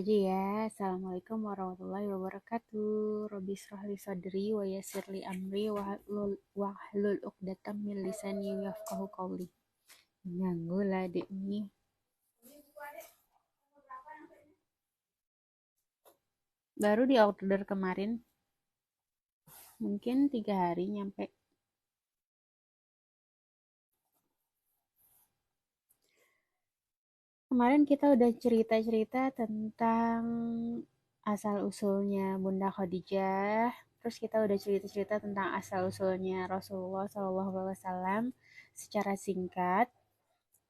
Aja ya. Assalamualaikum warahmatullahi wabarakatuh. Robbi shrah li sadri wa yassir li amri wahlul 'uqdatam min lisani yafqahu qawli. Nganggo lah dek nih. Baru di order kemarin. Mungkin 3 hari nyampe. Kemarin kita udah cerita-cerita tentang asal-usulnya Bunda Khadijah. Terus kita udah cerita-cerita tentang asal-usulnya Rasulullah SAW secara singkat.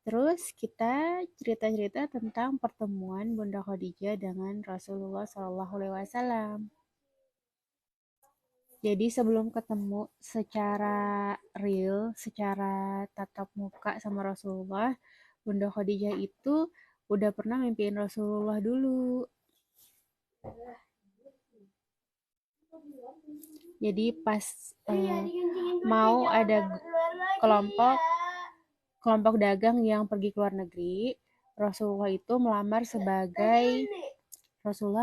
Terus kita cerita-cerita tentang pertemuan Bunda Khadijah dengan Rasulullah SAW. Jadi sebelum ketemu secara real, secara tatap muka sama Rasulullah, Bunda Khadijah itu udah pernah mimpiin Rasulullah dulu. Jadi pas mau ada kelompok kelompok dagang yang pergi ke luar negeri, Rasulullah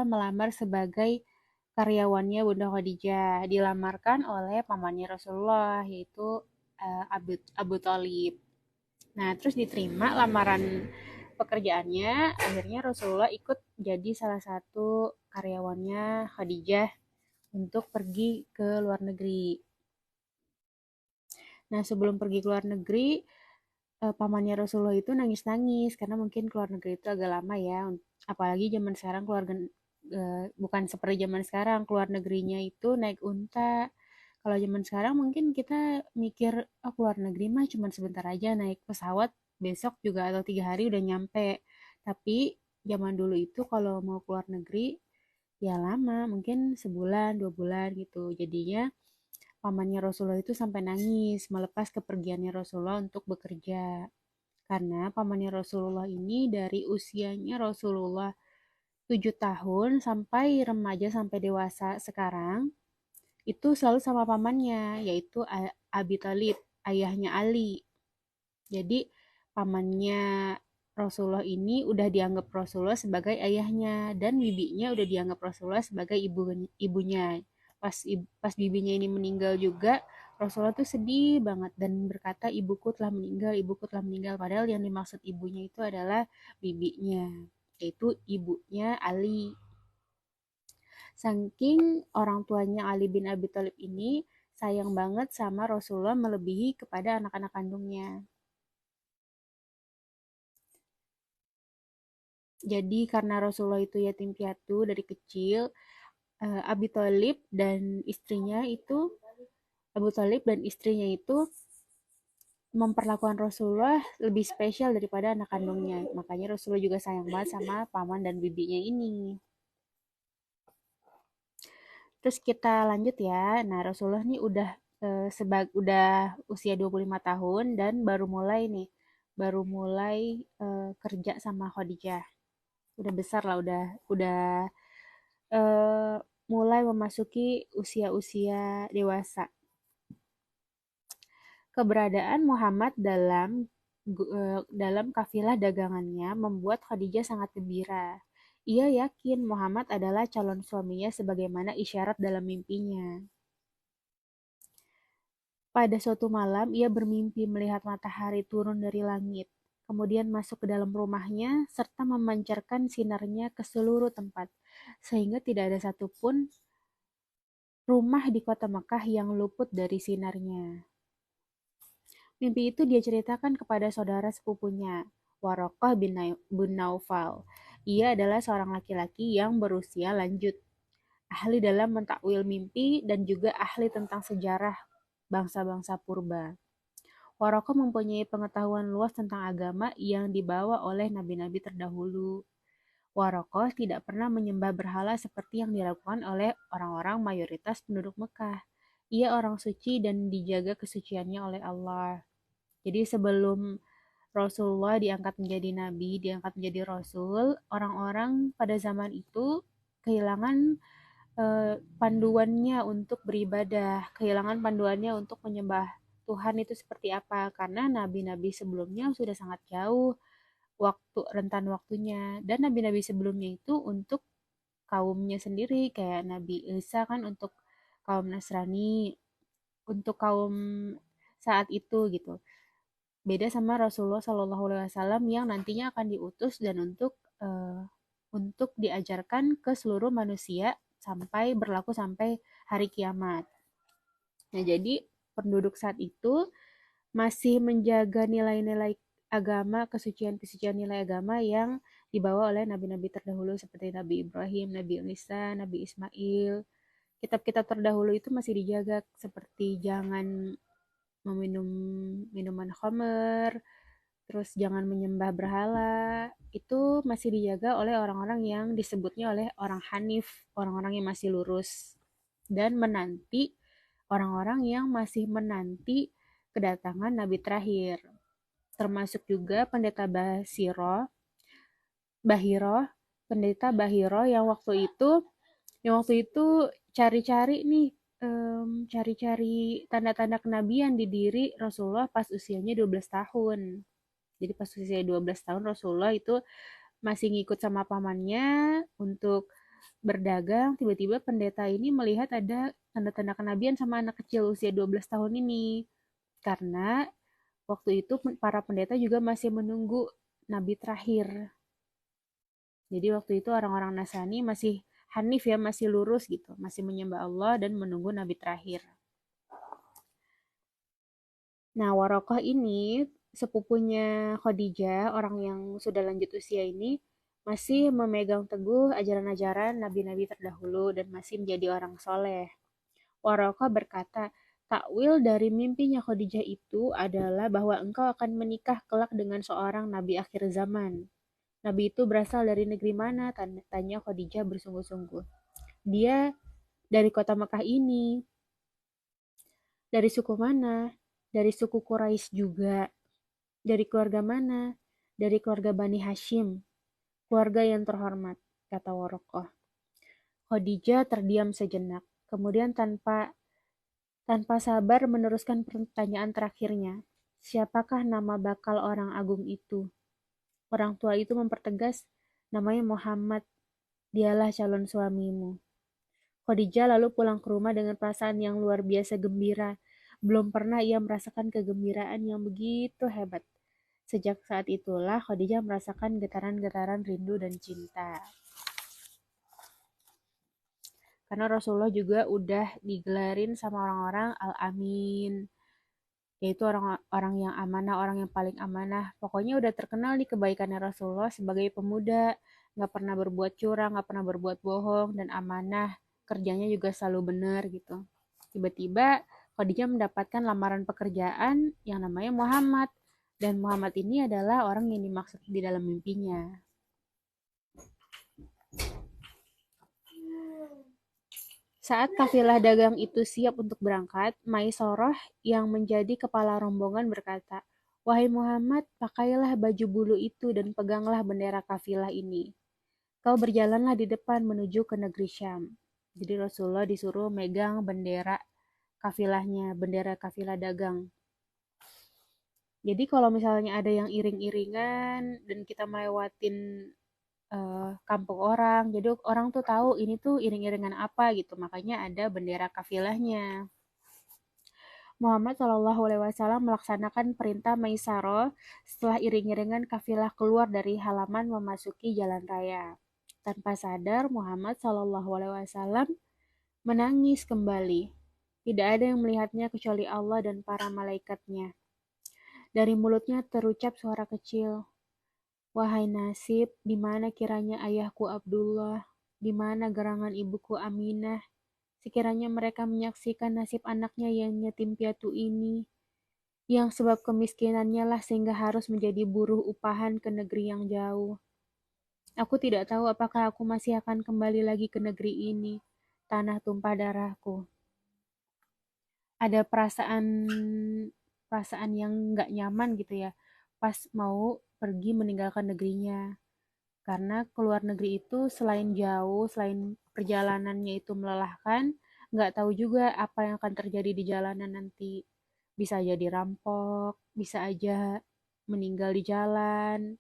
melamar sebagai karyawannya Bunda Khadijah, dilamarkan oleh pamannya Rasulullah yaitu Abu Thalib. Nah, terus diterima lamaran pekerjaannya, akhirnya Rasulullah ikut jadi salah satu karyawannya Khadijah untuk pergi ke luar negeri. Nah, sebelum pergi ke luar negeri, pamannya Rasulullah itu nangis-nangis karena mungkin ke luar negeri itu agak lama ya. Apalagi zaman sekarang keluarga bukan seperti zaman sekarang, keluar negerinya itu naik unta. Kalau zaman sekarang mungkin kita mikir, oh keluar negeri mah cuma sebentar aja naik pesawat, besok juga atau 3 hari udah nyampe. Tapi zaman dulu itu kalau mau keluar negeri ya lama, mungkin sebulan, 2 bulan gitu. Jadinya pamannya Rasulullah itu sampai nangis melepas kepergiannya Rasulullah untuk bekerja. Karena pamannya Rasulullah ini dari usianya Rasulullah 7 tahun sampai remaja sampai dewasa sekarang itu selalu sama pamannya yaitu Abi Thalib, ayahnya Ali. Jadi pamannya Rasulullah ini udah dianggap Rasulullah sebagai ayahnya dan bibinya udah dianggap Rasulullah sebagai ibunya. Pas bibinya ini meninggal juga Rasulullah tuh sedih banget dan berkata ibuku telah meninggal padahal yang dimaksud ibunya itu adalah bibinya, yaitu ibunya Ali. Saking orang tuanya Ali bin Abi Thalib ini sayang banget sama Rasulullah melebihi kepada anak-anak kandungnya. Jadi karena Rasulullah itu yatim piatu dari kecil, Abi Thalib dan istrinya itu Abu Thalib dan istrinya itu memperlakukan Rasulullah lebih spesial daripada anak kandungnya. Makanya Rasulullah juga sayang banget sama paman dan bibinya ini. Terus kita lanjut ya. Nah, Rasulullah nih udah usia 25 tahun dan baru mulai kerja sama Khadijah. Udah besar lah, udah eh, mulai memasuki usia-usia dewasa. Keberadaan Muhammad dalam kafilah dagangannya membuat Khadijah sangat gembira. Ia yakin Muhammad adalah calon suaminya sebagaimana isyarat dalam mimpinya. Pada suatu malam, ia bermimpi melihat matahari turun dari langit, kemudian masuk ke dalam rumahnya serta memancarkan sinarnya ke seluruh tempat, sehingga tidak ada satupun rumah di kota Mekah yang luput dari sinarnya. Mimpi itu dia ceritakan kepada saudara sepupunya, Waraqah bin Naufal. Ia adalah seorang laki-laki yang berusia lanjut, ahli dalam mentakwil mimpi dan juga ahli tentang sejarah bangsa-bangsa purba. Waraqah mempunyai pengetahuan luas tentang agama yang dibawa oleh nabi-nabi terdahulu. Waraqah tidak pernah menyembah berhala seperti yang dilakukan oleh orang-orang mayoritas penduduk Mekah. Ia orang suci dan dijaga kesuciannya oleh Allah. Jadi sebelum Rasulullah diangkat menjadi nabi, diangkat menjadi rasul, orang-orang pada zaman itu kehilangan panduannya untuk beribadah, kehilangan panduannya untuk menyembah Tuhan itu seperti apa, karena nabi-nabi sebelumnya sudah sangat jauh rentan waktunya. Dan nabi-nabi sebelumnya itu untuk kaumnya sendiri, kayak Nabi Isa kan untuk kaum Nasrani, untuk kaum saat itu gitu. Beda sama Rasulullah Shallallahu Alaihi Wasallam yang nantinya akan diutus dan untuk diajarkan ke seluruh manusia sampai berlaku sampai hari kiamat. Nah, jadi penduduk saat itu masih menjaga nilai-nilai agama, kesucian-kesucian nilai agama yang dibawa oleh nabi-nabi terdahulu seperti Nabi Ibrahim, Nabi Isa, Nabi Ismail. Kitab-kitab terdahulu itu masih dijaga seperti jangan meminum minuman khamr, terus jangan menyembah berhala. Itu masih dijaga oleh orang-orang yang disebutnya oleh orang Hanif, orang-orang yang masih lurus dan menanti orang-orang yang masih menanti kedatangan nabi terakhir. Termasuk juga Bahiro, pendeta Bahiro yang waktu itu cari-cari nih, cari-cari tanda-tanda kenabian di diri Rasulullah pas usianya 12 tahun. Jadi pas usia 12 tahun Rasulullah itu masih ngikut sama pamannya untuk berdagang. Tiba-tiba pendeta ini melihat ada tanda-tanda kenabian sama anak kecil usia 12 tahun ini. Karena waktu itu para pendeta juga masih menunggu nabi terakhir. Jadi waktu itu orang-orang Nasrani masih Hanif ya, masih lurus gitu, masih menyembah Allah dan menunggu nabi terakhir. Nah, Warokoh ini sepupunya Khadijah, orang yang sudah lanjut usia ini, masih memegang teguh ajaran-ajaran nabi-nabi terdahulu dan masih menjadi orang soleh. Warokoh berkata, takwil dari mimpinya Khadijah itu adalah bahwa engkau akan menikah kelak dengan seorang nabi akhir zaman. Nabi itu berasal dari negeri mana? Tanya Khadijah bersungguh-sungguh. Dia dari kota Mekah ini. Dari suku mana? Dari suku Quraisy juga. Dari keluarga mana? Dari keluarga Bani Hashim. Keluarga yang terhormat, kata Warokoh. Khadijah terdiam sejenak. Kemudian tanpa sabar meneruskan pertanyaan terakhirnya. Siapakah nama bakal orang agung itu? Orang tua itu mempertegas, namanya Muhammad. Dialah calon suamimu. Khadijah lalu pulang ke rumah dengan perasaan yang luar biasa gembira. Belum pernah ia merasakan kegembiraan yang begitu hebat. Sejak saat itulah Khadijah merasakan getaran-getaran rindu dan cinta. Karena Rasulullah juga udah digelarin sama orang-orang Al-Amin, yaitu orang-orang yang amanah, orang yang paling amanah. Pokoknya udah terkenal nih kebaikannya Rasulullah sebagai pemuda, nggak pernah berbuat curang, nggak pernah berbuat bohong, dan amanah. Kerjanya juga selalu benar gitu. Tiba-tiba Khadijah mendapatkan lamaran pekerjaan yang namanya Muhammad. Dan Muhammad ini adalah orang yang dimaksud di dalam mimpinya. Saat kafilah dagang itu siap untuk berangkat, Maisarah yang menjadi kepala rombongan berkata, "Wahai Muhammad, pakailah baju bulu itu dan peganglah bendera kafilah ini. Kau berjalanlah di depan menuju ke negeri Syam." Jadi Rasulullah disuruh megang bendera kafilahnya, bendera kafilah dagang. Jadi kalau misalnya ada yang iring-iringan dan kita melewatin kampung orang, jadi orang tuh tahu ini tuh iring-iringan apa gitu, makanya ada bendera kafilahnya. Muhammad Shallallahu Alaihi Wasallam melaksanakan perintah Maisaro setelah iring-iringan kafilah keluar dari halaman memasuki jalan raya. Tanpa sadar Muhammad Shallallahu Alaihi Wasallam menangis kembali. Tidak ada yang melihatnya kecuali Allah dan para malaikatnya. Dari mulutnya terucap suara kecil, "Wahai nasib, di mana kiranya ayahku Abdullah, di mana gerangan ibuku Aminah, sekiranya mereka menyaksikan nasib anaknya yang yatim piatu ini, yang sebab kemiskinannya lah sehingga harus menjadi buruh upahan ke negeri yang jauh. Aku tidak tahu apakah aku masih akan kembali lagi ke negeri ini, tanah tumpah darahku." Ada perasaan yang nggak nyaman gitu ya, pas mau pergi meninggalkan negerinya. Karena keluar negeri itu selain jauh, selain perjalanannya itu melelahkan, nggak tahu juga apa yang akan terjadi di jalanan nanti. Bisa aja dirampok, bisa aja meninggal di jalan,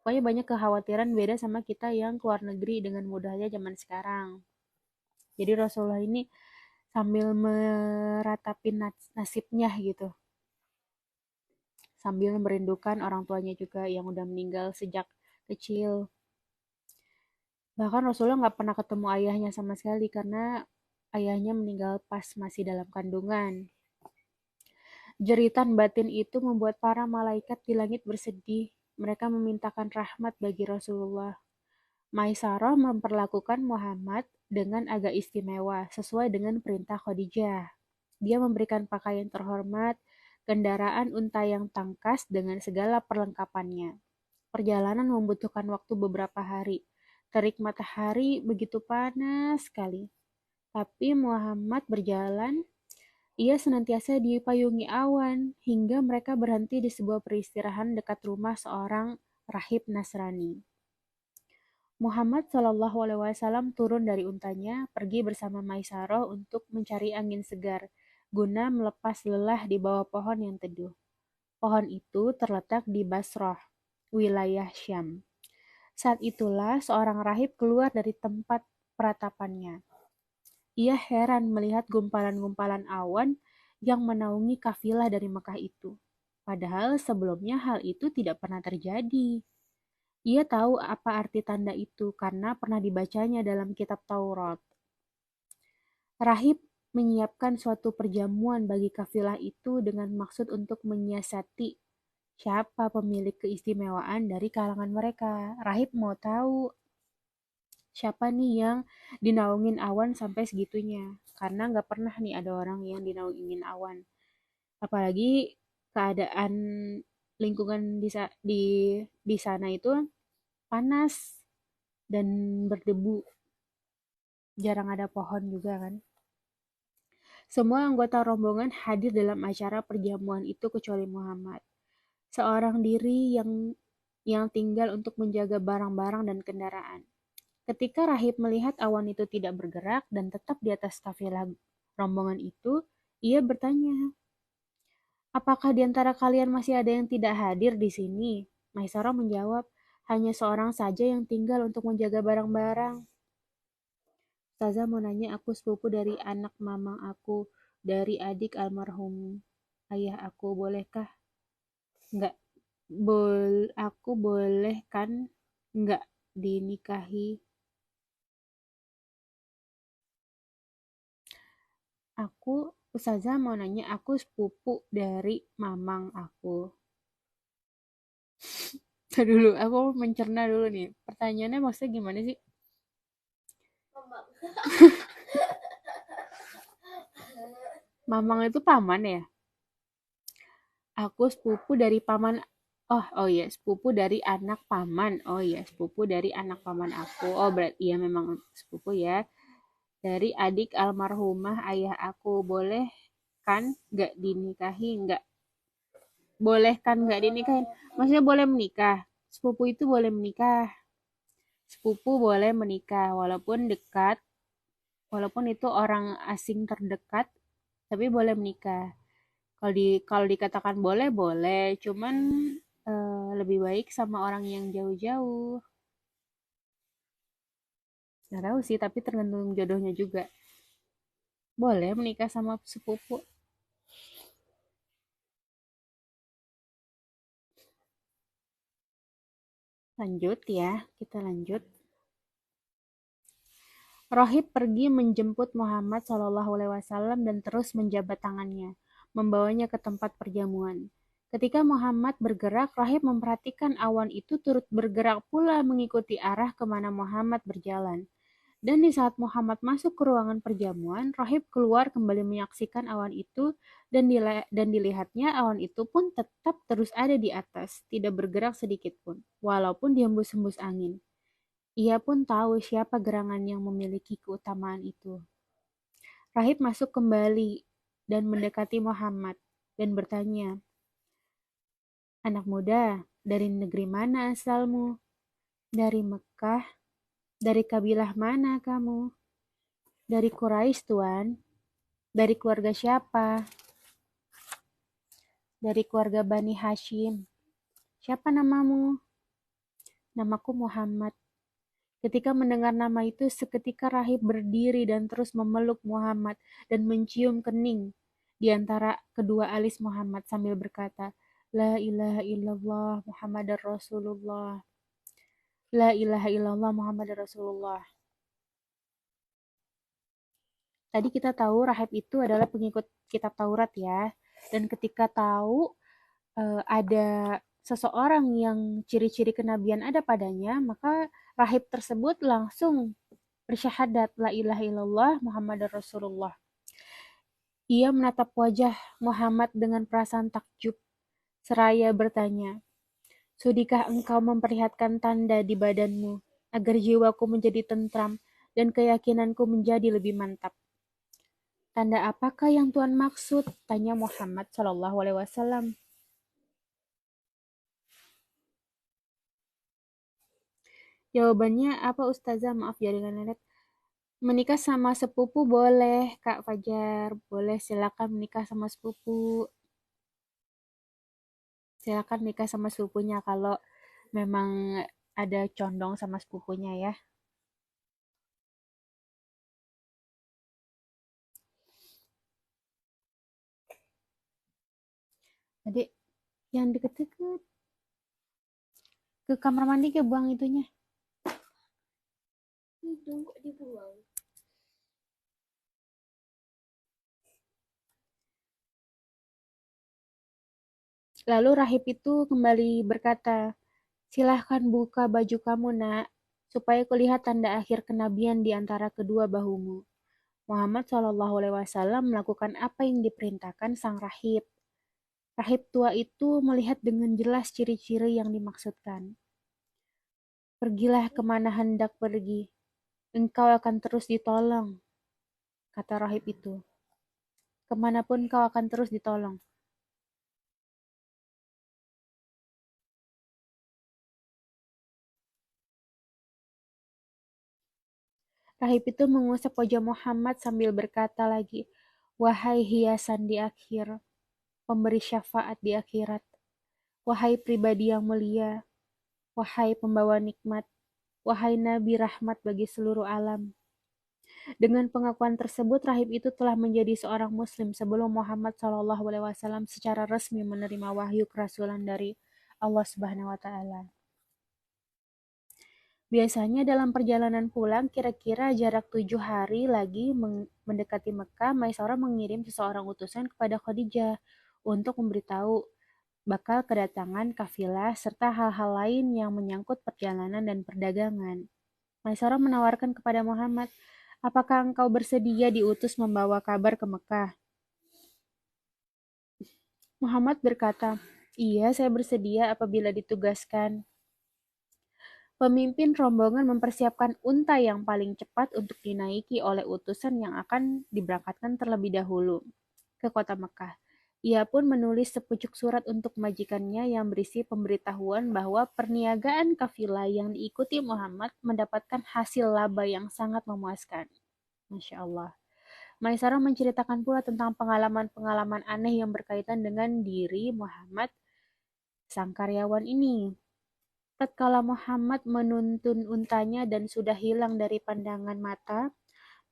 Pokoknya banyak kekhawatiran beda sama kita yang keluar negeri dengan mudahnya zaman sekarang. Jadi Rasulullah ini sambil meratapi nasibnya gitu, sambil merindukan orang tuanya juga yang udah meninggal sejak kecil. Bahkan Rasulullah nggak pernah ketemu ayahnya sama sekali karena ayahnya meninggal pas masih dalam kandungan. Jeritan batin itu membuat para malaikat di langit bersedih. Mereka memintakan rahmat bagi Rasulullah. Maisarah memperlakukan Muhammad dengan agak istimewa sesuai dengan perintah Khadijah. Dia memberikan pakaian terhormat, kendaraan unta yang tangkas dengan segala perlengkapannya. Perjalanan membutuhkan waktu beberapa hari. Terik matahari begitu panas sekali. Tapi Muhammad berjalan, ia senantiasa dipayungi awan hingga mereka berhenti di sebuah peristirahatan dekat rumah seorang rahib Nasrani. Muhammad Shallallahu Alaihi Wasallam turun dari untanya, pergi bersama Maisarah untuk mencari angin segar, guna melepas lelah di bawah pohon yang teduh. Pohon itu terletak di Basrah, wilayah Syam. Saat itulah seorang rahib keluar dari tempat peratapannya. Ia heran melihat gumpalan-gumpalan awan yang menaungi kafilah dari Mekah itu. Padahal sebelumnya hal itu tidak pernah terjadi. Ia tahu apa arti tanda itu karena pernah dibacanya dalam kitab Taurat. Rahib menyiapkan suatu perjamuan bagi kafilah itu dengan maksud untuk menyiasati siapa pemilik keistimewaan dari kalangan mereka. Rahib mau tahu siapa nih yang dinaungin awan sampai segitunya. Karena nggak pernah nih ada orang yang dinaungin awan. Apalagi keadaan lingkungan di sana itu panas dan berdebu. Jarang ada pohon juga kan. Semua anggota rombongan hadir dalam acara perjamuan itu kecuali Muhammad. Seorang diri yang tinggal untuk menjaga barang-barang dan kendaraan. Ketika rahib melihat awan itu tidak bergerak dan tetap di atas kafilah rombongan itu, ia bertanya, "Apakah di antara kalian masih ada yang tidak hadir di sini?" Maisarah menjawab, "Hanya seorang saja yang tinggal untuk menjaga barang-barang." Ustazah mau nanya, aku sepupu dari anak mamang aku, dari adik almarhum ayah aku, bolehkah? Enggak, aku boleh kan enggak dinikahi? Ustazah mau nanya, aku sepupu dari mamang aku. Dulu, aku mencerna dulu nih. Pertanyaannya maksudnya gimana sih? Mamang itu paman ya? Aku sepupu dari paman. Oh iya, sepupu dari anak paman. Oh iya, sepupu dari anak paman aku. Oh berarti iya memang sepupu ya. Dari adik almarhumah ayah aku. Boleh kan nggak dinikahi? Nggak boleh kan nggak dinikahi? Maksudnya boleh menikah. Sepupu itu boleh menikah. Sepupu boleh menikah walaupun dekat, walaupun itu orang asing terdekat, tapi boleh menikah. Kalau dikatakan boleh boleh, cuman lebih baik sama orang yang jauh-jauh. Nggak tahu sih, tapi tergantung jodohnya juga. Boleh menikah sama sepupu. Lanjut ya, kita lanjut. Rohib pergi menjemput Muhammad SAW dan terus menjabat tangannya, membawanya ke tempat perjamuan. Ketika Muhammad bergerak, Rohib memperhatikan awan itu turut bergerak pula mengikuti arah kemana Muhammad berjalan. Dan di saat Muhammad masuk ke ruangan perjamuan, Rohib keluar kembali menyaksikan awan itu dan dilihatnya awan itu pun tetap terus ada di atas, tidak bergerak sedikit pun, walaupun dihembus-hembus angin. Ia pun tahu siapa gerangan yang memiliki keutamaan itu. Rahib masuk kembali dan mendekati Muhammad dan bertanya, "Anak muda, dari negeri mana asalmu?" "Dari Mekah." "Dari kabilah mana kamu?" "Dari Quraisy, Tuan." "Dari keluarga siapa?" "Dari keluarga Bani Hashim." "Siapa namamu?" Namaku Muhammad. Ketika mendengar nama itu, seketika rahib berdiri dan terus memeluk Muhammad dan mencium kening di antara kedua alis Muhammad sambil berkata, La ilaha illallah Muhammadar Rasulullah. La ilaha illallah Muhammadar Rasulullah. Tadi kita tahu rahib itu adalah pengikut kitab Taurat ya. Dan ketika tahu ada seseorang yang ciri-ciri kenabian ada padanya, maka rahib tersebut langsung bersyahadat la ilaha illallah Muhammadar Rasulullah. Ia menatap wajah Muhammad dengan perasaan takjub, seraya bertanya, Sudikah engkau memperlihatkan tanda di badanmu, agar jiwaku menjadi tentram dan keyakinanku menjadi lebih mantap? Tanda apakah yang Tuhan maksud? Tanya Muhammad Shallallahu Alaihi Wasallam. Jawabannya apa Ustazah? Maaf jaringan nenek. Menikah sama sepupu boleh, Kak Fajar. Boleh, silakan menikah sama sepupu. Silakan nikah sama sepupunya kalau memang ada condong sama sepupunya ya. Adik, yang deket-deket ke kamar mandi ke buang itunya. Itu kok dibuang. Lalu rahib itu kembali berkata, silahkan buka baju kamu nak, supaya kulihat tanda akhir kenabian di antara kedua bahumu. Muhammad Shallallahu Alaihi Wasallam melakukan apa yang diperintahkan sang rahib. Rahib tua itu melihat dengan jelas ciri-ciri yang dimaksudkan. Pergilah kemana hendak pergi, engkau akan terus ditolong, kata rahib itu. Kemanapun kau akan terus ditolong. Rahib itu mengusap wajah Muhammad sambil berkata lagi, Wahai hiasan di akhir, pemberi syafaat di akhirat, wahai pribadi yang mulia, wahai pembawa nikmat, wahai Nabi rahmat bagi seluruh alam. Dengan pengakuan tersebut, rahib itu telah menjadi seorang muslim sebelum Muhammad SAW secara resmi menerima wahyu kerasulan dari Allah Subhanahu wa taala. Biasanya dalam perjalanan pulang, kira-kira jarak 7 hari lagi mendekati Mekah, Maisarah mengirim seseorang utusan kepada Khadijah untuk memberitahu bakal kedatangan kafilah serta hal-hal lain yang menyangkut perjalanan dan perdagangan. Maisarah menawarkan kepada Muhammad, apakah engkau bersedia diutus membawa kabar ke Mekah? Muhammad berkata, iya saya bersedia apabila ditugaskan. Pemimpin rombongan mempersiapkan unta yang paling cepat untuk dinaiki oleh utusan yang akan diberangkatkan terlebih dahulu ke kota Mekah. Ia pun menulis sepucuk surat untuk majikannya yang berisi pemberitahuan bahwa perniagaan kafilah yang diikuti Muhammad mendapatkan hasil laba yang sangat memuaskan. Masya Allah. Maisarah menceritakan pula tentang pengalaman-pengalaman aneh yang berkaitan dengan diri Muhammad, sang karyawan ini. Tatkala Muhammad menuntun untanya dan sudah hilang dari pandangan mata,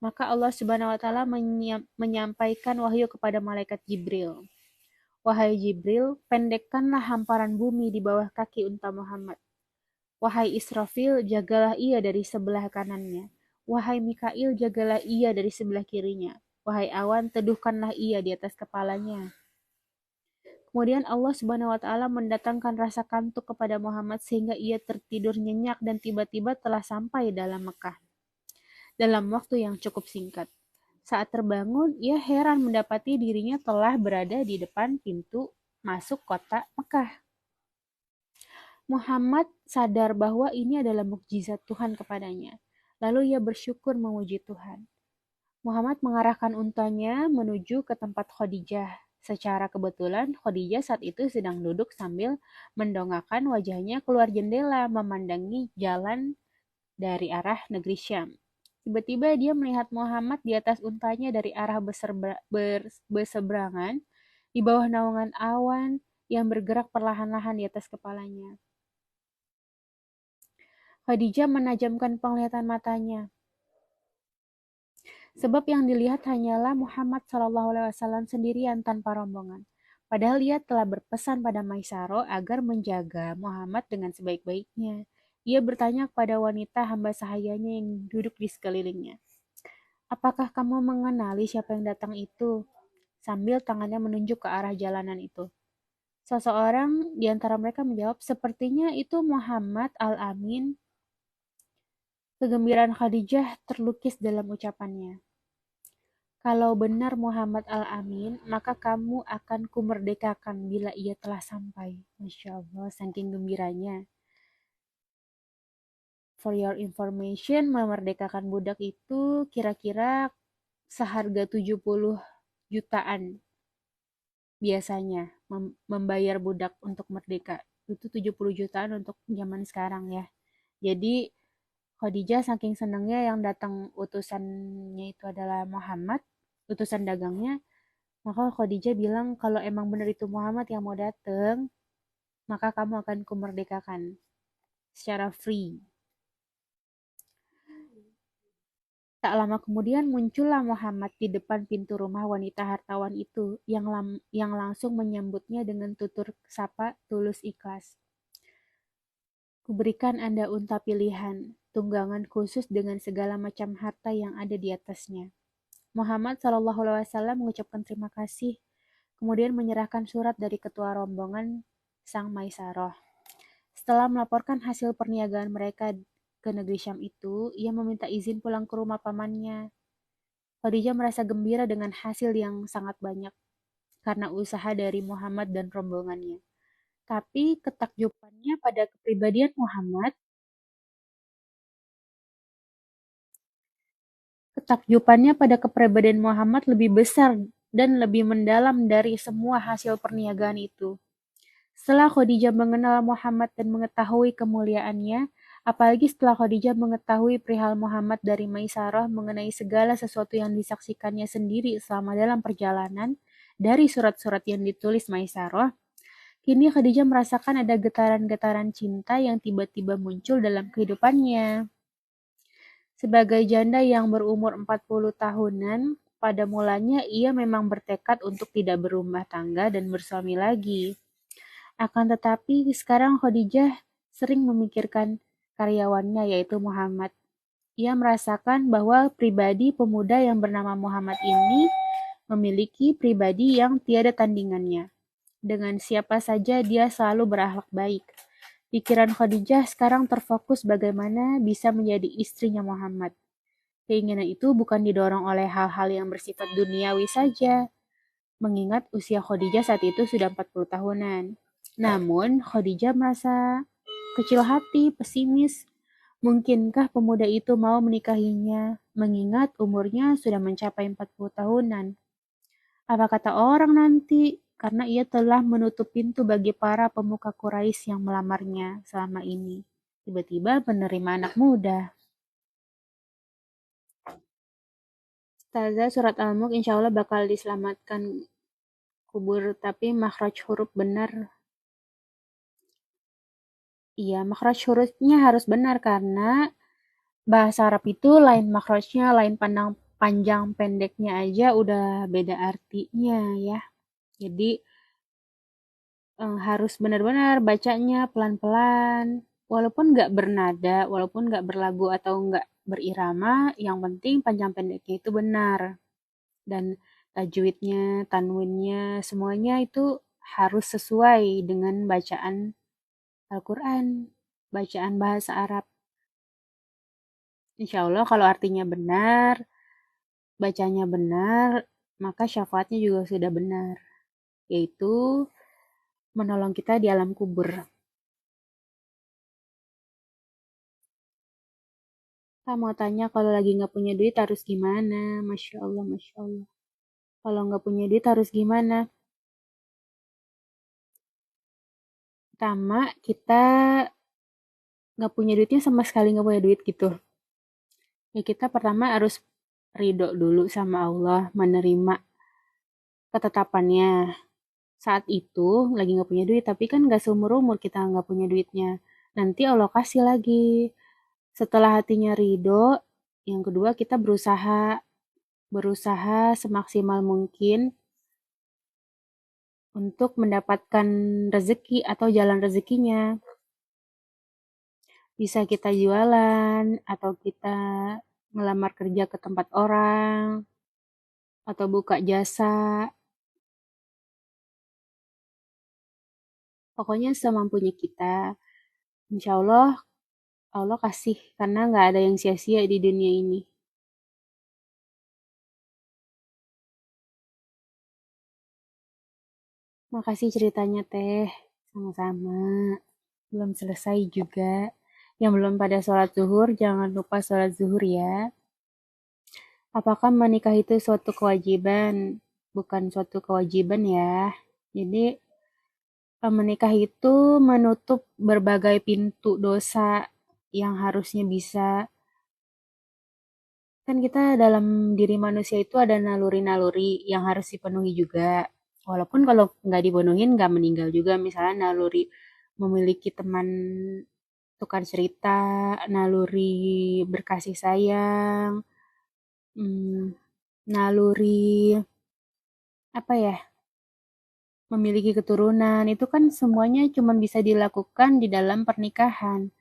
maka Allah Subhanahu wa taala menyampaikan wahyu kepada malaikat Jibril. Wahai Jibril, pendekkanlah hamparan bumi di bawah kaki unta Muhammad. Wahai Israfil, jagalah ia dari sebelah kanannya. Wahai Mikail, jagalah ia dari sebelah kirinya. Wahai awan, teduhkanlah ia di atas kepalanya. Kemudian Allah Subhanahu wa taala mendatangkan rasa kantuk kepada Muhammad sehingga ia tertidur nyenyak dan tiba-tiba telah sampai dalam Mekah dalam waktu yang cukup singkat. Saat terbangun, ia heran mendapati dirinya telah berada di depan pintu masuk kota Mekah. Muhammad sadar bahwa ini adalah mukjizat Tuhan kepadanya. Lalu ia bersyukur memuji Tuhan. Muhammad mengarahkan untanya menuju ke tempat Khadijah. Secara kebetulan, Khadijah saat itu sedang duduk sambil mendongakkan wajahnya keluar jendela memandangi jalan dari arah negeri Syam. Tiba-tiba dia melihat Muhammad di atas untanya dari arah berseberangan di bawah naungan awan yang bergerak perlahan-lahan di atas kepalanya. Khadijah menajamkan penglihatan matanya. Sebab yang dilihat hanyalah Muhammad SAW sendirian tanpa rombongan. Padahal ia telah berpesan pada Maisaro agar menjaga Muhammad dengan sebaik-baiknya. Ia bertanya kepada wanita hamba sahayanya yang duduk di sekelilingnya. Apakah kamu mengenali siapa yang datang itu? Sambil tangannya menunjuk ke arah jalanan itu. Seseorang di antara mereka menjawab, sepertinya itu Muhammad Al-Amin. Kegembiraan Khadijah terlukis dalam ucapannya. Kalau benar Muhammad Al-Amin, maka kamu akan kumerdekakan bila ia telah sampai. Masya Allah, saking gembiranya. For your information, memerdekakan budak itu kira-kira seharga 70 jutaan biasanya membayar budak untuk merdeka. Itu 70 jutaan untuk zaman sekarang ya. Jadi Khadijah saking senangnya yang datang utusannya itu adalah Muhammad, utusan dagangnya, maka Khadijah bilang kalau emang benar itu Muhammad yang mau datang, maka kamu akan kumerdekakan secara free. Tak lama kemudian muncullah Muhammad di depan pintu rumah wanita hartawan itu yang langsung menyambutnya dengan tutur sapa tulus ikhlas. Kuberikan Anda unta pilihan, tunggangan khusus dengan segala macam harta yang ada di atasnya. Muhammad SAW mengucapkan terima kasih, kemudian menyerahkan surat dari ketua rombongan Sang Maisaroh. Setelah melaporkan hasil perniagaan mereka ke negeri Syam itu, ia meminta izin pulang ke rumah pamannya. Khadijah merasa gembira dengan hasil yang sangat banyak karena usaha dari Muhammad dan rombongannya. Tapi ketakjubannya pada kepribadian Muhammad lebih besar dan lebih mendalam dari semua hasil perniagaan itu. Setelah Khadijah mengenal Muhammad dan mengetahui kemuliaannya, apalagi setelah Khadijah mengetahui perihal Muhammad dari Maisarah mengenai segala sesuatu yang disaksikannya sendiri selama dalam perjalanan, dari surat-surat yang ditulis Maisarah, kini Khadijah merasakan ada getaran-getaran cinta yang tiba-tiba muncul dalam kehidupannya. Sebagai janda yang berumur 40 tahunan, pada mulanya ia memang bertekad untuk tidak berumah tangga dan bersuami lagi. Akan tetapi sekarang Khadijah sering memikirkan karyawannya yaitu Muhammad. Ia merasakan bahwa pribadi pemuda yang bernama Muhammad ini memiliki pribadi yang tiada tandingannya. Dengan siapa saja dia selalu berakhlak baik. Pikiran Khadijah sekarang terfokus bagaimana bisa menjadi istrinya Muhammad. Keinginan itu bukan didorong oleh hal-hal yang bersifat duniawi saja, mengingat usia Khadijah saat itu sudah 40 tahunan. Namun, Khadijah merasa kecil hati, pesimis. Mungkinkah pemuda itu mau menikahinya, mengingat umurnya sudah mencapai 40 tahunan? Apa kata orang nanti? Karena ia telah menutup pintu bagi para pemuka Quraisy yang melamarnya selama ini. Tiba-tiba menerima anak muda. Ustazah surat Al-Mulk insya Allah bakal diselamatkan kubur, tapi makhraj huruf benar. Iya, makhraj hurufnya harus benar karena bahasa Arab itu lain makhrajnya, lain pandang panjang pendeknya aja udah beda artinya ya. Jadi harus benar-benar bacanya pelan-pelan, walaupun nggak bernada, walaupun nggak berlagu atau nggak berirama, yang penting panjang pendeknya itu benar. Dan tajwidnya, tanwinnya, semuanya itu harus sesuai dengan bacaan Al-Quran, bacaan bahasa Arab. Insya Allah kalau artinya benar, bacanya benar, maka syafaatnya juga sudah benar, yaitu menolong kita di alam kubur. Kita mau tanya kalau lagi nggak punya duit harus gimana? Masya Allah, Masya Allah. Kalau nggak punya duit harus gimana? Pertama, kita nggak punya duitnya sama sekali nggak punya duit gitu. Ya kita pertama harus ridho dulu sama Allah, menerima ketetapannya. Saat itu lagi nggak punya duit, tapi kan nggak seumur umur kita nggak punya duitnya. Nanti Allah kasih lagi. Setelah hatinya ridho, yang kedua kita berusaha semaksimal mungkin untuk mendapatkan rezeki atau jalan rezekinya. Bisa kita jualan, atau kita ngelamar kerja ke tempat orang, atau buka jasa. Pokoknya semampunya kita. Insya Allah, Allah kasih, karena nggak ada yang sia-sia di dunia ini. Makasih ceritanya teh, sama-sama. Belum selesai juga. Yang belum pada sholat zuhur, jangan lupa sholat zuhur ya. Apakah menikah itu suatu kewajiban? Bukan suatu kewajiban ya. Jadi, menikah itu menutup berbagai pintu dosa yang harusnya bisa. Kan kita dalam diri manusia itu ada naluri-naluri yang harus dipenuhi juga. Walaupun kalau nggak dipenuhin nggak meninggal juga. Misalnya naluri memiliki teman tukar cerita, naluri berkasih sayang, naluri apa ya, memiliki keturunan. Itu kan semuanya cuma bisa dilakukan di dalam pernikahan.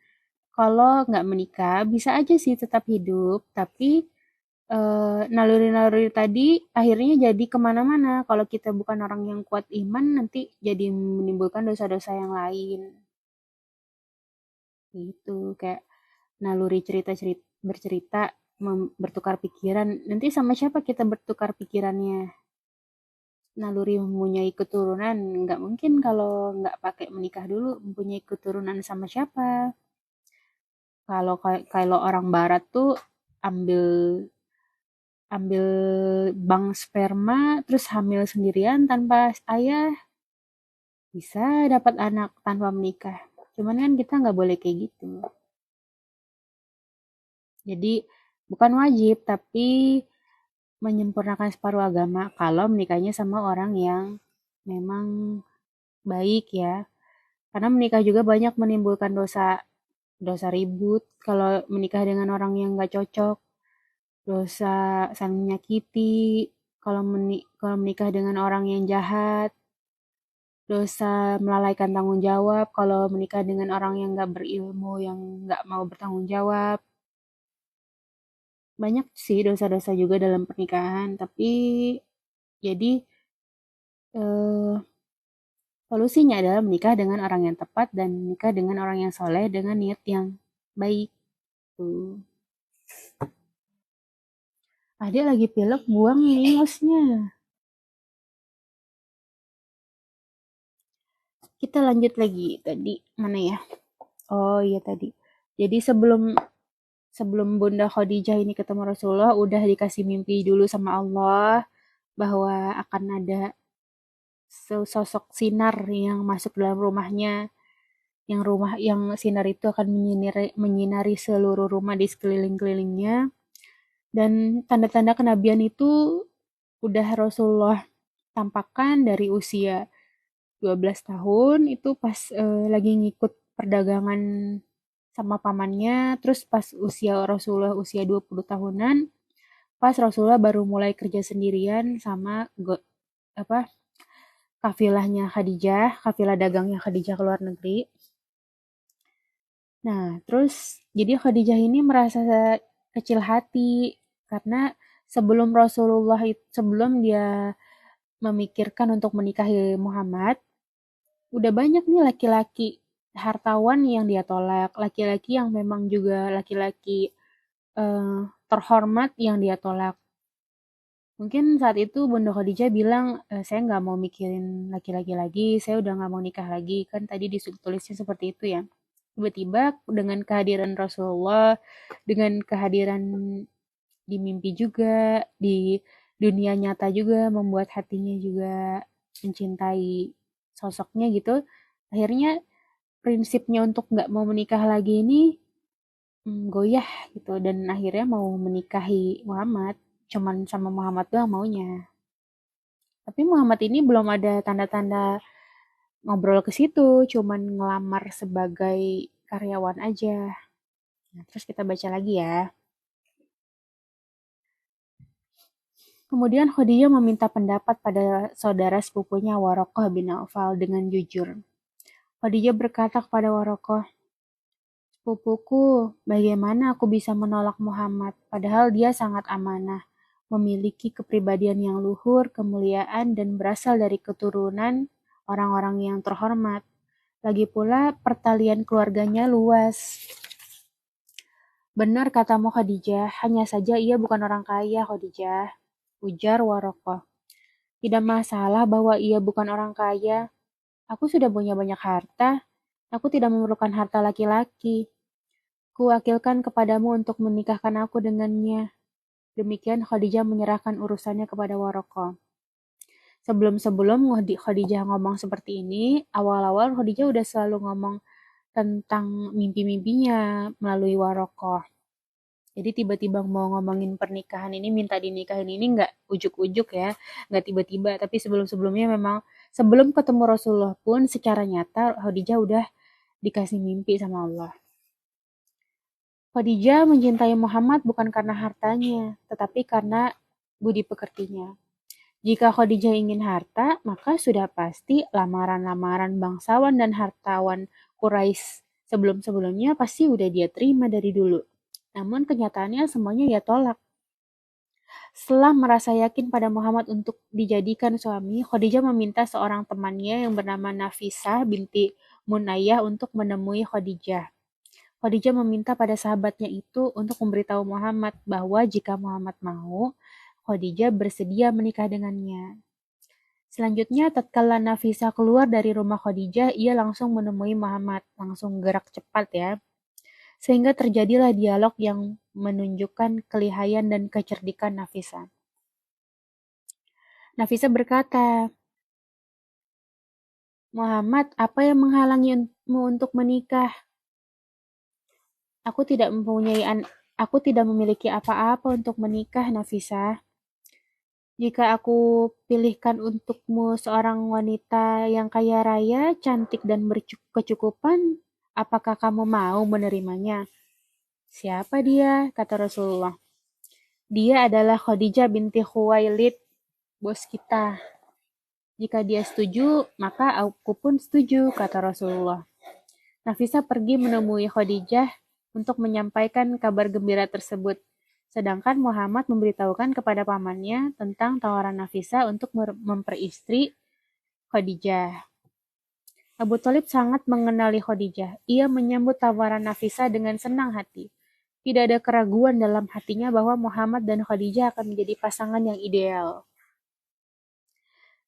Kalau nggak menikah, bisa aja sih tetap hidup, tapi naluri-naluri tadi akhirnya jadi kemana-mana. Kalau kita bukan orang yang kuat iman, nanti jadi menimbulkan dosa-dosa yang lain. Gitu, kayak naluri cerita-cerita bercerita bertukar pikiran. Nanti sama siapa kita bertukar pikirannya? Naluri mempunyai keturunan, nggak mungkin kalau nggak pakai menikah dulu mempunyai keturunan sama siapa? Kalau kalau orang Barat tuh ambil ambil bank sperma terus hamil sendirian tanpa ayah bisa dapat anak tanpa menikah. Cuman kan kita nggak boleh kayak gitu. Jadi bukan wajib tapi menyempurnakan separuh agama kalau menikahnya sama orang yang memang baik ya. Karena menikah juga banyak menimbulkan dosa dosa ribut kalau menikah dengan orang yang nggak cocok, dosa saling menyakiti kalau menikah dengan orang yang jahat, dosa melalaikan tanggung jawab kalau menikah dengan orang yang nggak berilmu, yang nggak mau bertanggung jawab. Banyak sih dosa-dosa juga dalam pernikahan, tapi jadi eh, solusinya adalah menikah dengan orang yang tepat dan menikah dengan orang yang soleh dengan niat yang baik. Tuh. Adik lagi pilek, buang ini ingusnya. Kita lanjut lagi tadi mana ya? Oh iya tadi. Jadi sebelum sebelum Bunda Khadijah ini ketemu Rasulullah udah dikasih mimpi dulu sama Allah bahwa akan ada sosok sinar yang masuk dalam rumahnya, yang sinar itu akan menyinari seluruh rumah di sekeliling-kelilingnya, dan tanda-tanda kenabian itu udah Rasulullah tampakkan dari usia 12 tahun itu pas lagi ngikut perdagangan sama pamannya, terus pas usia Rasulullah usia 20 tahunan, pas Rasulullah baru mulai kerja sendirian sama apa kafilahnya Khadijah, kafilah dagangnya Khadijah ke luar negeri. Nah, terus jadi Khadijah ini merasa kecil hati karena sebelum dia memikirkan untuk menikahi Muhammad, udah banyak nih laki-laki hartawan yang dia tolak, laki-laki yang memang juga laki-laki terhormat yang dia tolak. Mungkin saat itu Bunda Khadijah bilang, saya nggak mau mikirin laki-laki lagi, saya udah nggak mau nikah lagi. Kan tadi ditulisnya seperti itu ya. Tiba-tiba dengan kehadiran Rasulullah, dengan kehadiran di mimpi juga, di dunia nyata juga, membuat hatinya juga mencintai sosoknya gitu. Akhirnya prinsipnya untuk nggak mau menikah lagi ini goyah gitu. Dan akhirnya mau menikahi Muhammad. Cuman sama Muhammad doang maunya. Tapi Muhammad ini belum ada tanda-tanda ngobrol ke situ, cuman ngelamar sebagai karyawan aja. Nah, terus kita baca lagi ya. Kemudian Khadijah meminta pendapat pada saudara sepupunya Warokoh bin Naufal dengan jujur. Khadijah berkata kepada Warokoh, "Sepupuku, bagaimana aku bisa menolak Muhammad, padahal dia sangat amanah, memiliki kepribadian yang luhur, kemuliaan, dan berasal dari keturunan orang-orang yang terhormat. Lagi pula, pertalian keluarganya luas." "Benar katamu Khadijah, hanya saja ia bukan orang kaya, Khadijah," ujar Warokoh. "Tidak masalah bahwa ia bukan orang kaya. Aku sudah punya banyak harta. Aku tidak memerlukan harta laki-laki. Kuwakilkan kepadamu untuk menikahkan aku dengannya." Demikian Khadijah menyerahkan urusannya kepada Warokoh. Sebelum-sebelum Khadijah ngomong seperti ini, awal-awal Khadijah udah selalu ngomong tentang mimpi-mimpinya melalui Warokoh. Jadi tiba-tiba mau ngomongin pernikahan ini, minta dinikahin ini nggak ujuk-ujuk ya, nggak tiba-tiba. Tapi sebelum-sebelumnya memang sebelum ketemu Rasulullah pun secara nyata Khadijah udah dikasih mimpi sama Allah. Khadijah mencintai Muhammad bukan karena hartanya, tetapi karena budi pekertinya. Jika Khadijah ingin harta, maka sudah pasti lamaran-lamaran bangsawan dan hartawan Quraisy sebelum-sebelumnya pasti udah dia terima dari dulu. Namun kenyataannya semuanya ia tolak. Setelah merasa yakin pada Muhammad untuk dijadikan suami, Khadijah meminta seorang temannya yang bernama Nafisah binti Munayyah untuk menemui Khadijah. Khadijah meminta pada sahabatnya itu untuk memberitahu Muhammad bahwa jika Muhammad mau, Khadijah bersedia menikah dengannya. Selanjutnya, tatkala Nafisah keluar dari rumah Khadijah, ia langsung menemui Muhammad, langsung gerak cepat ya. Sehingga terjadilah dialog yang menunjukkan kelihayan dan kecerdikan Nafisah. Nafisah berkata, "Muhammad, apa yang menghalangimu untuk menikah? Aku tidak aku tidak memiliki apa-apa untuk menikah, Nafisah. Jika aku pilihkan untukmu seorang wanita yang kaya raya, cantik dan berkecukupan, apakah kamu mau menerimanya?" "Siapa dia?" kata Rasulullah. "Dia adalah Khadijah binti Khuwailid, bos kita. Jika dia setuju, maka aku pun setuju," kata Rasulullah. Nafisah pergi menemui Khadijah untuk menyampaikan kabar gembira tersebut. Sedangkan Muhammad memberitahukan kepada pamannya tentang tawaran Nafisah untuk memperistri Khadijah. Abu Thalib sangat mengenali Khadijah. Ia menyambut tawaran Nafisah dengan senang hati. Tidak ada keraguan dalam hatinya bahwa Muhammad dan Khadijah akan menjadi pasangan yang ideal.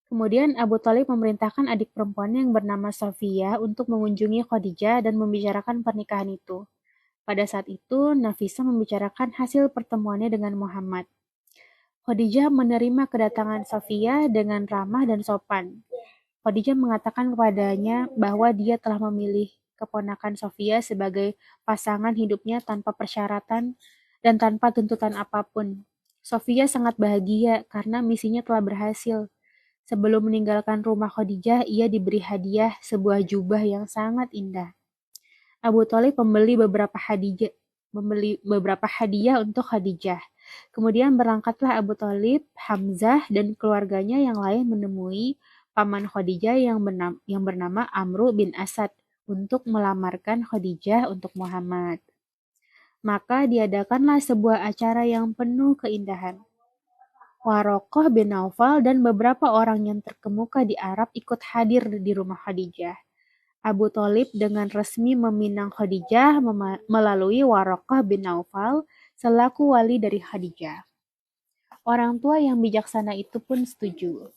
Kemudian Abu Thalib memerintahkan adik perempuannya yang bernama Sofia untuk mengunjungi Khadijah dan membicarakan pernikahan itu. Pada saat itu, Nafisah membicarakan hasil pertemuannya dengan Muhammad. Khadijah menerima kedatangan Sofia dengan ramah dan sopan. Khadijah mengatakan kepadanya bahwa dia telah memilih keponakan Sofia sebagai pasangan hidupnya tanpa persyaratan dan tanpa tuntutan apapun. Sofia sangat bahagia karena misinya telah berhasil. Sebelum meninggalkan rumah Khadijah, ia diberi hadiah sebuah jubah yang sangat indah. Abu Thalib membeli beberapa hadiah untuk Khadijah. Kemudian berangkatlah Abu Thalib, Hamzah, dan keluarganya yang lain menemui paman Khadijah yang bernama Amru bin Asad untuk melamarkan Khadijah untuk Muhammad. Maka diadakanlah sebuah acara yang penuh keindahan. Warokoh bin Naufal dan beberapa orang yang terkemuka di Arab ikut hadir di rumah Khadijah. Abu Thalib dengan resmi meminang Khadijah melalui Warokoh bin Naufal selaku wali dari Khadijah. Orang tua yang bijaksana itu pun setuju.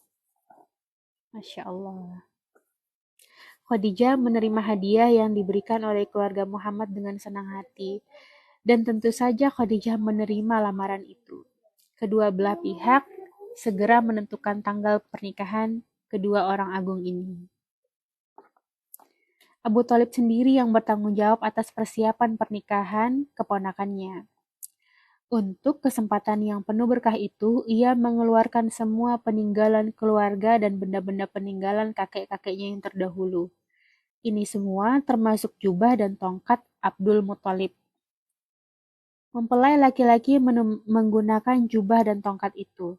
Masya Allah. Khadijah menerima hadiah yang diberikan oleh keluarga Muhammad dengan senang hati. Dan tentu saja Khadijah menerima lamaran itu. Kedua belah pihak segera menentukan tanggal pernikahan kedua orang agung ini. Abu Thalib sendiri yang bertanggung jawab atas persiapan pernikahan keponakannya. Untuk kesempatan yang penuh berkah itu, ia mengeluarkan semua peninggalan keluarga dan benda-benda peninggalan kakek-kakeknya yang terdahulu. Ini semua termasuk jubah dan tongkat Abdul Muthalib. Mempelai laki-laki menggunakan jubah dan tongkat itu.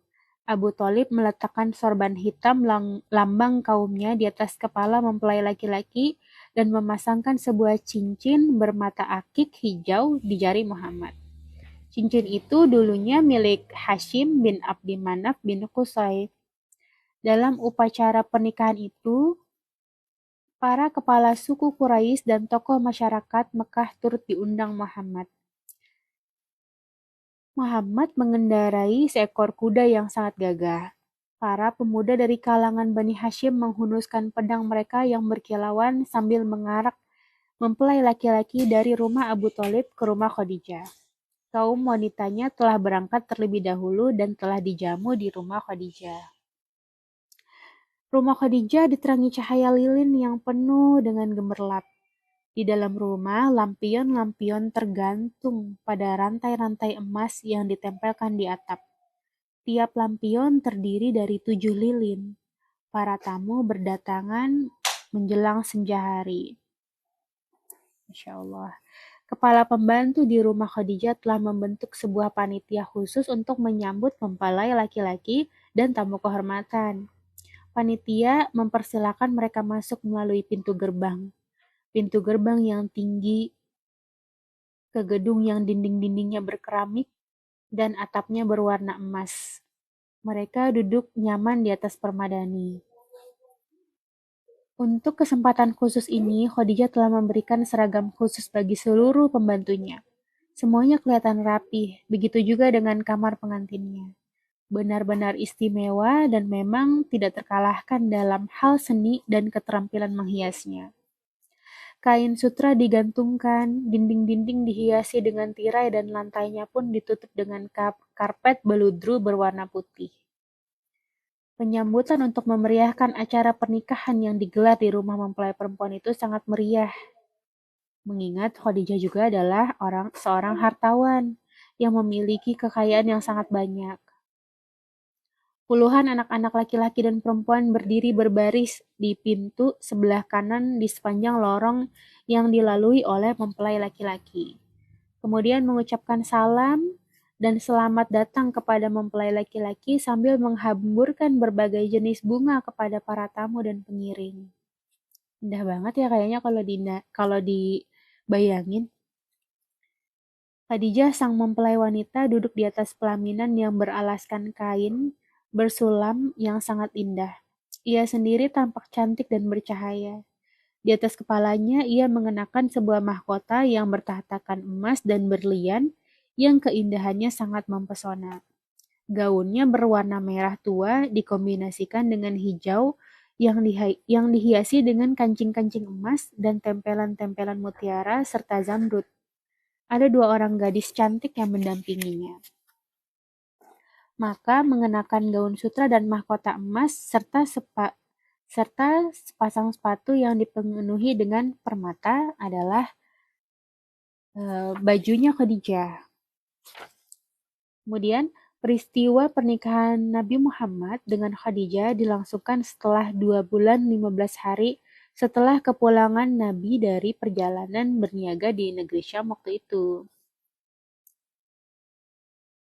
Abu Thalib meletakkan sorban hitam lambang kaumnya di atas kepala mempelai laki-laki dan memasangkan sebuah cincin bermata akik hijau di jari Muhammad. Cincin itu dulunya milik Hashim bin Abdi Manaf bin Qusay. Dalam upacara pernikahan itu, para kepala suku Quraisy dan tokoh masyarakat Mekah turut diundang Muhammad. Muhammad mengendarai seekor kuda yang sangat gagah. Para pemuda dari kalangan Bani Hashim menghunuskan pedang mereka yang berkilauan sambil mengarak mempelai laki-laki dari rumah Abu Thalib ke rumah Khadijah. Kaum wanitanya telah berangkat terlebih dahulu dan telah dijamu di rumah Khadijah. Rumah Khadijah diterangi cahaya lilin yang penuh dengan gemerlap. Di dalam rumah, lampion-lampion tergantung pada rantai-rantai emas yang ditempelkan di atap. Tiap lampion terdiri dari 7 lilin. Para tamu berdatangan menjelang senja hari. Masya Allah. Kepala pembantu di rumah Khadijah telah membentuk sebuah panitia khusus untuk menyambut mempelai laki-laki dan tamu kehormatan. Panitia mempersilakan mereka masuk melalui pintu gerbang. Pintu gerbang yang tinggi ke gedung yang dinding-dindingnya berkeramik dan atapnya berwarna emas. Mereka duduk nyaman di atas permadani. Untuk kesempatan khusus ini, Khadijah telah memberikan seragam khusus bagi seluruh pembantunya. Semuanya kelihatan rapi, begitu juga dengan kamar pengantinnya. Benar-benar istimewa dan memang tidak terkalahkan dalam hal seni dan keterampilan menghiasnya. Kain sutra digantungkan, dinding-dinding dihiasi dengan tirai dan lantainya pun ditutup dengan karpet beludru berwarna putih. Penyambutan untuk memeriahkan acara pernikahan yang digelar di rumah mempelai perempuan itu sangat meriah. Mengingat Khadijah juga adalah seorang hartawan yang memiliki kekayaan yang sangat banyak. Puluhan anak-anak laki-laki dan perempuan berdiri berbaris di pintu sebelah kanan di sepanjang lorong yang dilalui oleh mempelai laki-laki. Kemudian mengucapkan salam dan selamat datang kepada mempelai laki-laki sambil menghamburkan berbagai jenis bunga kepada para tamu dan pengiring. Indah banget ya kayaknya kalau dibayangin. Khadijah sang mempelai wanita duduk di atas pelaminan yang beralaskan kain bersulam yang sangat indah. Ia sendiri tampak cantik dan bercahaya. Di atas kepalanya ia mengenakan sebuah mahkota yang bertahtakan emas dan berlian yang keindahannya sangat mempesona. Gaunnya berwarna merah tua dikombinasikan dengan hijau yang dihiasi dengan kancing-kancing emas dan tempelan-tempelan mutiara serta zamrud. Ada 2 orang gadis cantik yang mendampinginya. Maka mengenakan gaun sutra dan mahkota emas serta sepasang sepatu yang dipenuhi dengan permata adalah bajunya Khadijah. Kemudian peristiwa pernikahan Nabi Muhammad dengan Khadijah dilangsungkan setelah 2 bulan 15 hari setelah kepulangan Nabi dari perjalanan berniaga di negeri Syam waktu itu.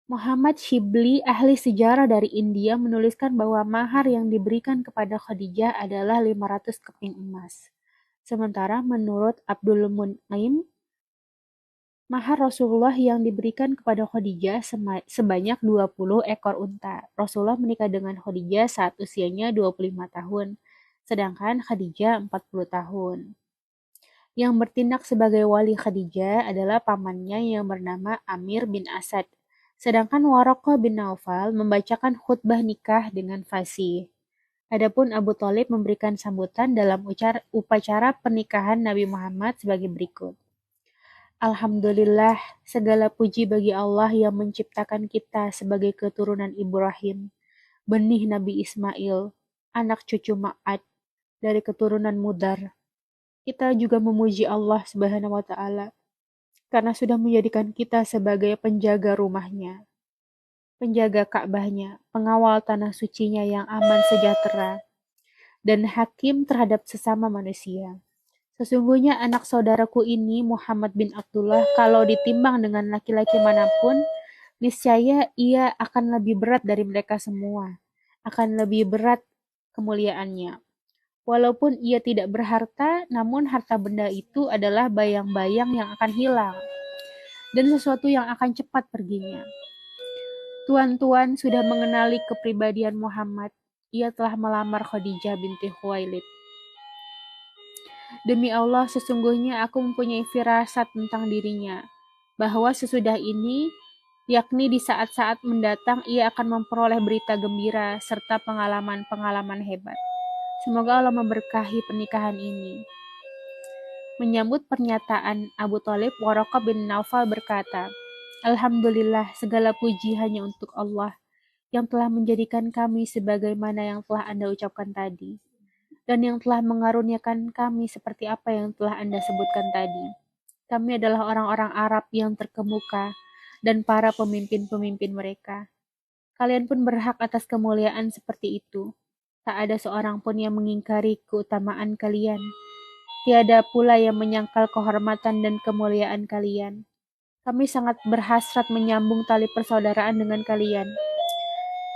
Muhammad Shibli, ahli sejarah dari India, menuliskan bahwa mahar yang diberikan kepada Khadijah adalah 500 keping emas. Sementara menurut Abdul Mun'im, mahar Rasulullah yang diberikan kepada Khadijah sebanyak 20 ekor unta. Rasulullah menikah dengan Khadijah saat usianya 25 tahun, sedangkan Khadijah 40 tahun. Yang bertindak sebagai wali Khadijah adalah pamannya yang bernama Amir bin Asad. Sedangkan Waraqah bin Naufal membacakan khutbah nikah dengan fasih. Adapun Abu Thalib memberikan sambutan dalam upacara pernikahan Nabi Muhammad sebagai berikut. Alhamdulillah, segala puji bagi Allah yang menciptakan kita sebagai keturunan Ibrahim, benih Nabi Ismail, anak cucu Ma'ad, dari keturunan Mudar. Kita juga memuji Allah Subhanahu wa Ta'ala karena sudah menjadikan kita sebagai penjaga rumahnya, penjaga Ka'bahnya, pengawal tanah sucinya yang aman sejahtera, dan hakim terhadap sesama manusia. Sesungguhnya anak saudaraku ini, Muhammad bin Abdullah, kalau ditimbang dengan laki-laki manapun, niscaya ia akan lebih berat dari mereka semua, akan lebih berat kemuliaannya. Walaupun ia tidak berharta, namun harta benda itu adalah bayang-bayang yang akan hilang, dan sesuatu yang akan cepat perginya. Tuan-tuan sudah mengenali kepribadian Muhammad. Ia telah melamar Khadijah binti Khuwailid. Demi Allah, sesungguhnya aku mempunyai firasat tentang dirinya, bahwa sesudah ini, yakni di saat-saat mendatang, ia akan memperoleh berita gembira serta pengalaman-pengalaman hebat. Semoga Allah memberkahi pernikahan ini. Menyambut pernyataan Abu Thalib, Waraqah bin Naufal berkata, Alhamdulillah, segala puji hanya untuk Allah yang telah menjadikan kami sebagaimana yang telah Anda ucapkan tadi, dan yang telah mengaruniakan kami seperti apa yang telah Anda sebutkan tadi. Kami adalah orang-orang Arab yang terkemuka dan para pemimpin-pemimpin mereka. Kalian pun berhak atas kemuliaan seperti itu. Tak ada seorang pun yang mengingkari keutamaan kalian. Tiada pula yang menyangkal kehormatan dan kemuliaan kalian. Kami sangat berhasrat menyambung tali persaudaraan dengan kalian.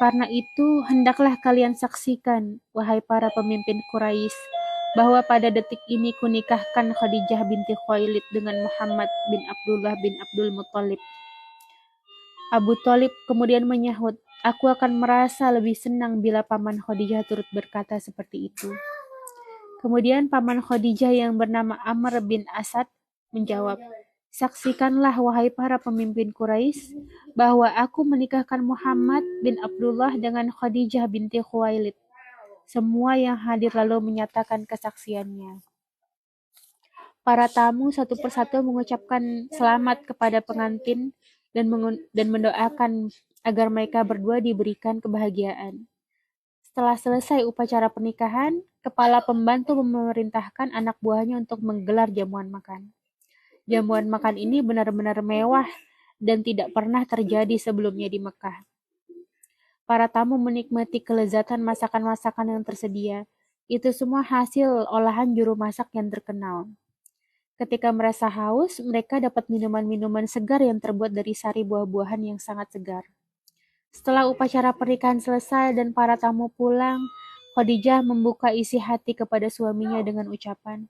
Karena itu, hendaklah kalian saksikan, wahai para pemimpin Quraisy, bahwa pada detik ini kunikahkan Khadijah binti Khuwailid dengan Muhammad bin Abdullah bin Abdul Muthalib. Abu Thalib kemudian menyahut, aku akan merasa lebih senang bila paman Khadijah turut berkata seperti itu. Kemudian paman Khadijah yang bernama Amr bin Asad menjawab, saksikanlah wahai para pemimpin Quraisy bahwa aku menikahkan Muhammad bin Abdullah dengan Khadijah binti Khuwailid. Semua yang hadir lalu menyatakan kesaksiannya. Para tamu satu persatu mengucapkan selamat kepada pengantin dan mendoakan agar mereka berdua diberikan kebahagiaan. Setelah selesai upacara pernikahan, kepala pembantu memerintahkan anak buahnya untuk menggelar jamuan makan. Jamuan makan ini benar-benar mewah dan tidak pernah terjadi sebelumnya di Mekah. Para tamu menikmati kelezatan masakan-masakan yang tersedia. Itu semua hasil olahan juru masak yang terkenal. Ketika merasa haus, mereka dapat minuman-minuman segar yang terbuat dari sari buah-buahan yang sangat segar. Setelah upacara pernikahan selesai dan para tamu pulang, Khadijah membuka isi hati kepada suaminya dengan ucapan,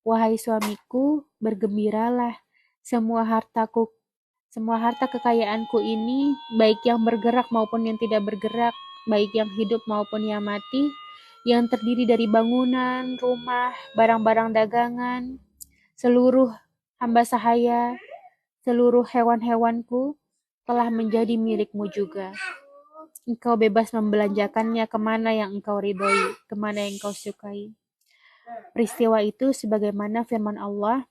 wahai suamiku, bergembiralah. Semua harta kekayaanku ini, baik yang bergerak maupun yang tidak bergerak, baik yang hidup maupun yang mati, yang terdiri dari bangunan, rumah, barang-barang dagangan, seluruh hamba sahaya, seluruh hewan-hewanku, telah menjadi milikmu juga. Engkau bebas membelanjakannya kemana yang engkau ridhoi, kemana yang engkau sukai. Peristiwa itu sebagaimana firman Allah,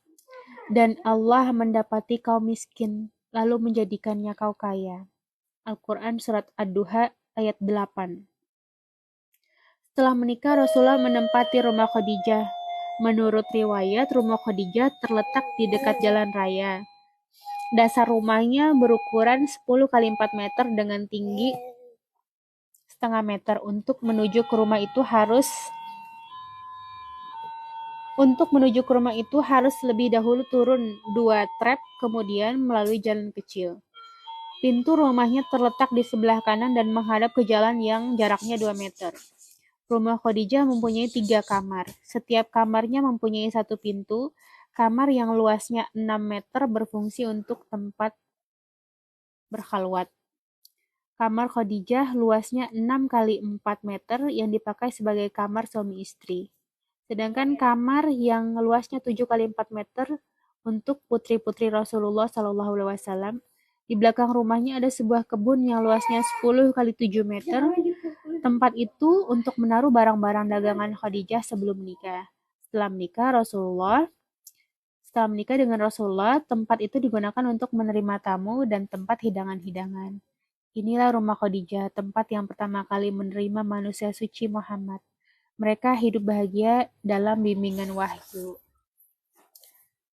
dan Allah mendapati kaum miskin, lalu menjadikannya kau kaya. Al-Quran Surat Ad-Duha ayat 8. Setelah menikah, Rasulullah menempati rumah Khadijah. Menurut riwayat, rumah Khadijah terletak di dekat jalan raya. Dasar rumahnya berukuran 10 kali 4 meter dengan tinggi setengah meter. Untuk menuju ke rumah itu harus lebih dahulu turun 2 trep, kemudian melalui jalan kecil. Pintu rumahnya terletak di sebelah kanan dan menghadap ke jalan yang jaraknya 2 meter. Rumah Khadijah mempunyai 3 kamar. Setiap kamarnya mempunyai 1 pintu. Kamar yang luasnya 6 meter berfungsi untuk tempat berkhalwat. Kamar Khadijah luasnya 6 kali 4 meter yang dipakai sebagai kamar suami istri. Sedangkan kamar yang luasnya 7 kali 4 meter untuk putri-putri Rasulullah SAW. Di belakang rumahnya ada sebuah kebun yang luasnya 10 kali 7 meter. Tempat itu untuk menaruh barang-barang dagangan Khadijah sebelum menikah. Setelah menikah dengan Rasulullah, tempat itu digunakan untuk menerima tamu dan tempat hidangan-hidangan. Inilah rumah Khadijah, tempat yang pertama kali menerima manusia suci Muhammad. Mereka hidup bahagia dalam bimbingan wahyu.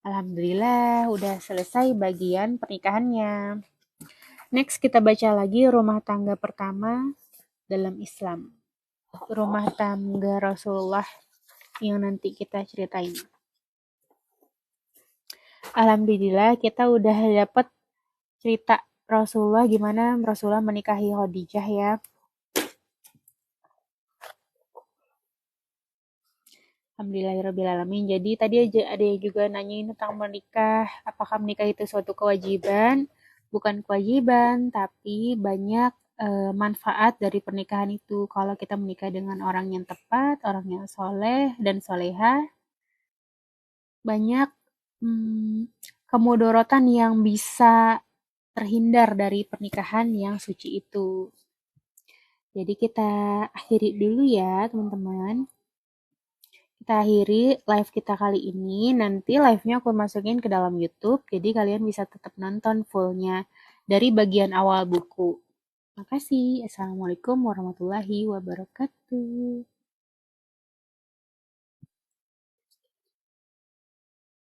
Alhamdulillah, udah selesai bagian pernikahannya. Next, kita baca lagi rumah tangga pertama dalam Islam. Rumah tangga Rasulullah yang nanti kita ceritain. Alhamdulillah kita udah dapet cerita Rasulullah gimana Rasulullah menikahi Khadijah ya. Alhamdulillahirrabbilalamin. Jadi tadi aja ada yang juga nanyain tentang menikah. Apakah menikah itu suatu kewajiban? Bukan kewajiban, tapi banyak manfaat dari pernikahan itu. Kalau kita menikah dengan orang yang tepat, orang yang soleh dan soleha, banyak kemudorotan yang bisa terhindar dari pernikahan yang suci itu. Jadi kita akhiri dulu ya teman-teman. Kita akhiri live kita kali ini. Nanti live-nya aku masukin ke dalam YouTube, jadi kalian bisa tetap nonton fullnya dari bagian awal buku. Makasih. Assalamualaikum warahmatullahi wabarakatuh.